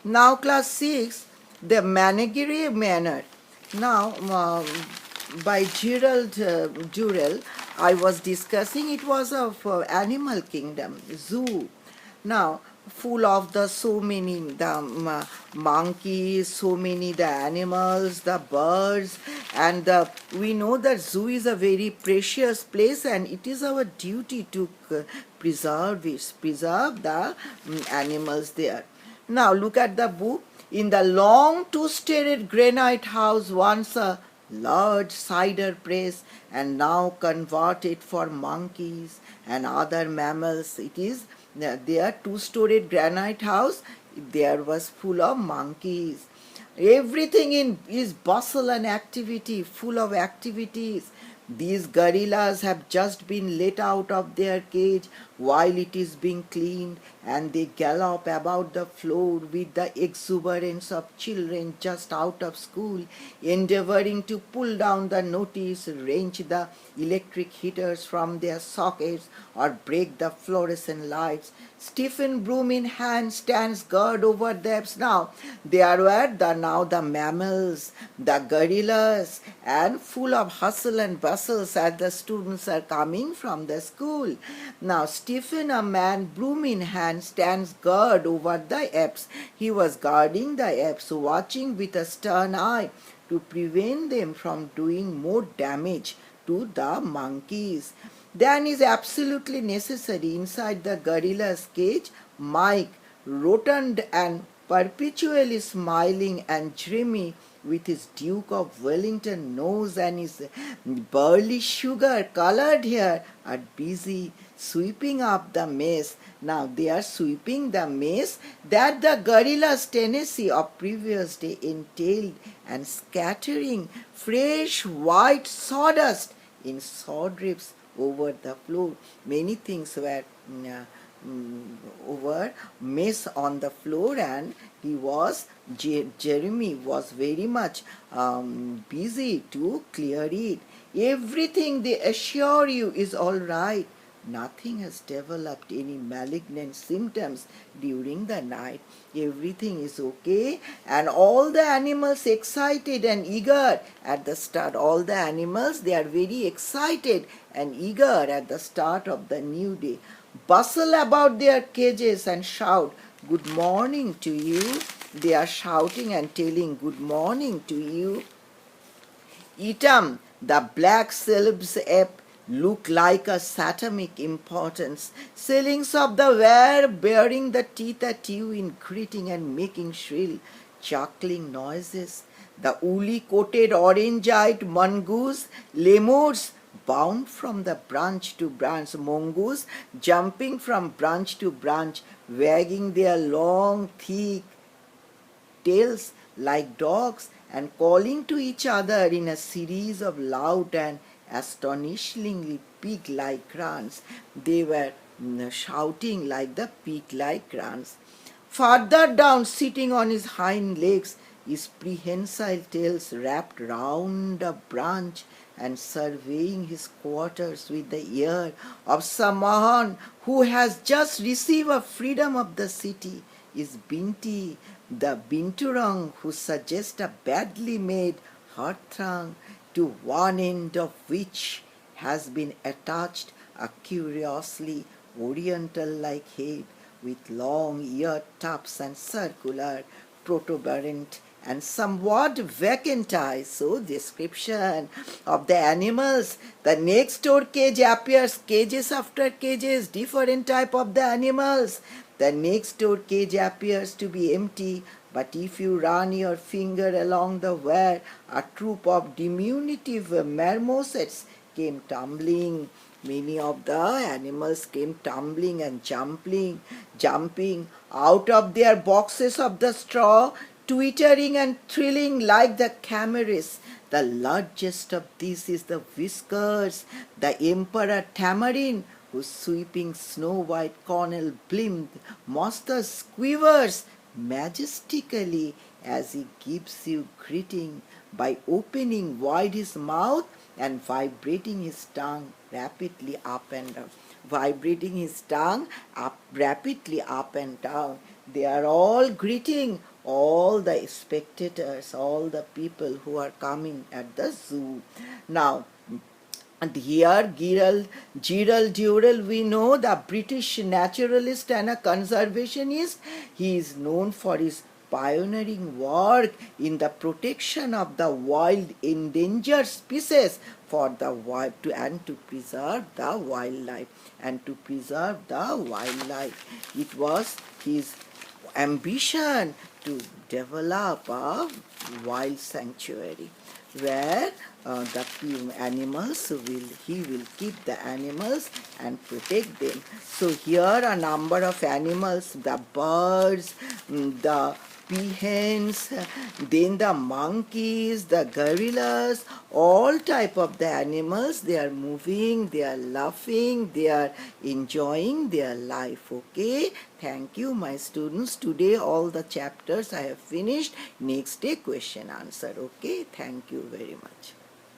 Now class 6, the Managere Manor. Now by Gerald Durrell, I was discussing, it was of animal kingdom, zoo. Now full of the so many monkeys, so many the animals, the birds, and we know that zoo is a very precious place, and it is our duty to preserve it, preserve the animals there. Now look at the book. In the long two-storied granite house, once a large cider press, and now converted for monkeys and other mammals. It is their two-storied granite house. There was full of monkeys. Everything in is bustle and activity, full of activities. These gorillas have just been let out of their cage while it is being cleaned, and they gallop about the floor with the exuberance of children just out of school, endeavoring to pull down the notice, wrench the electric heaters from their sockets, or break the fluorescent lights. Stephen broom in hand stands guard over them. Now there were the mammals, the gorillas, and full of hustle and bustle as the students are coming from the school. Now Stephen, a man, broom in hand, stands guard over the apes. He was guarding the apes, watching with a stern eye to prevent them from doing more damage to the monkeys than is absolutely necessary inside the gorilla's cage. Mike, rotund and perpetually smiling and dreamy, with his Duke of Wellington nose and his burly sugar-colored hair, are busy sweeping up the mess. Now they are sweeping the mess that the gorilla's Tennessee of previous day entailed, and scattering fresh white sawdust in sawdrifts over the floor. Many things were over mess on the floor, and Jeremy was very much busy to clear it. Everything, they assure you, is all right. Nothing has developed any malignant symptoms during the night. Everything is okay, and all the animals excited and eager at the start. All the animals, they are very excited and eager at the start of the new day. Bustle about their cages and shout, "Good morning to you." They are shouting and telling good morning to you. Etam, the black celeb's ape, look like a satanic importance. Ceilings of the ware bearing the teeth at you in greeting and making shrill, chuckling noises. The woolly coated orange-eyed mongoose, lemurs, bound from the branch to branch, mongoose jumping from branch to branch, wagging their long, thick tails like dogs, and calling to each other in a series of loud and astonishingly pig-like grunts. They were shouting like the pig-like grunts. Farther down, sitting on his hind legs, his prehensile tails wrapped round a branch, and surveying his quarters with the air of someone who has just received a freedom of the city, is Binti, the Binturong, who suggests a badly made hearthrug, to one end of which has been attached a curiously oriental-like head with long ear tufts and circular protuberant and somewhat vacant eyes. So description of the animals. The next door cage appears, cages after cages, different type of the animals. The next door cage appears to be empty, but if you run your finger along the wire, a troop of diminutive marmosets came tumbling. Many of the animals came tumbling and jumping out of their boxes of the straw, twittering and thrilling like the camaris. The largest of these is the Whiskers, the Emperor Tamarin, whose sweeping snow-white cornel blimmed Monsters quivers majestically as he gives you greeting by opening wide his mouth and vibrating his tongue rapidly up and down. Vibrating his tongue up rapidly up and down. They are all greeting all the spectators, all the people who are coming at the zoo. Now, and here, Gerald Durrell, we know, the British naturalist and a conservationist, he is known for his pioneering work in the protection of the wild endangered species for the wild and to preserve the wildlife and to preserve the wildlife. It was his ambition to develop a wild sanctuary where the animals he will keep the animals and protect them. So here a number of animals, the birds, the peahens, then the monkeys, the gorillas, all type of the animals, they are moving, they are laughing, they are enjoying their life. Okay, thank you my students. Today all the chapters I have finished. Next day question answer. Okay, thank you very much.